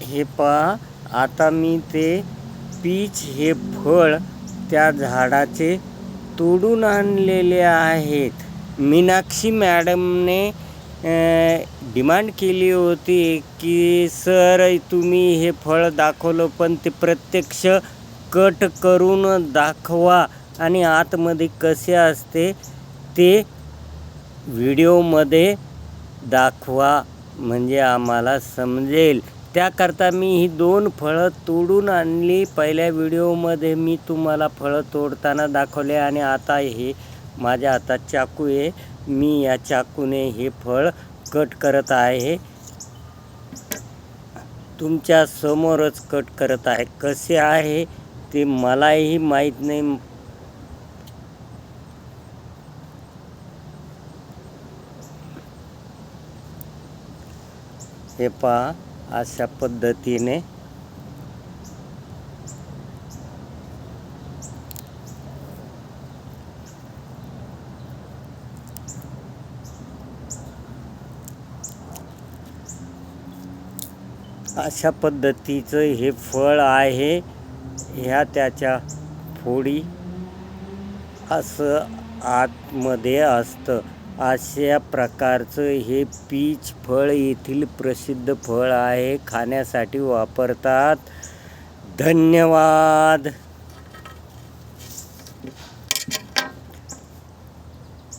हे पहा, आता मी ते पीच हे फळ त्या झाडाचे तोडून आणलेले आहेत. मीनाक्षी मॅडमने डिमांड केली होती की सर तुम्ही हे फळ दाखवलं पण ते प्रत्यक्ष कट करून दाखवा आणि आतमध्ये कसे असते ते व्हिडिओमध्ये दाखवा, म्हणजे आम्हाला समजेल. त्याकरता मी ही 2 फळं तोडून आणली. पहिल्या व्हिडिओमध्ये मी तुम्हाला फळं तोडताना दाखवले आणि आता हे माझ्या हातात चाकू आहे. मी या चाकूने हे फळ कट करत आहे. तुमच्या समोरच कट करत आहे. कसे आहे ते मलाही माहीत नाही. हे पहा, अशा पद्धतीने अशा पद्धतीचं हे फळ आहे. ह्या त्याच्या फोडी असं आतमध्ये असतं. अशा प्रकारचं हे पीच फळ येथील प्रसिद्ध फळ आहे. खाण्यासाठी वापरतात. धन्यवाद.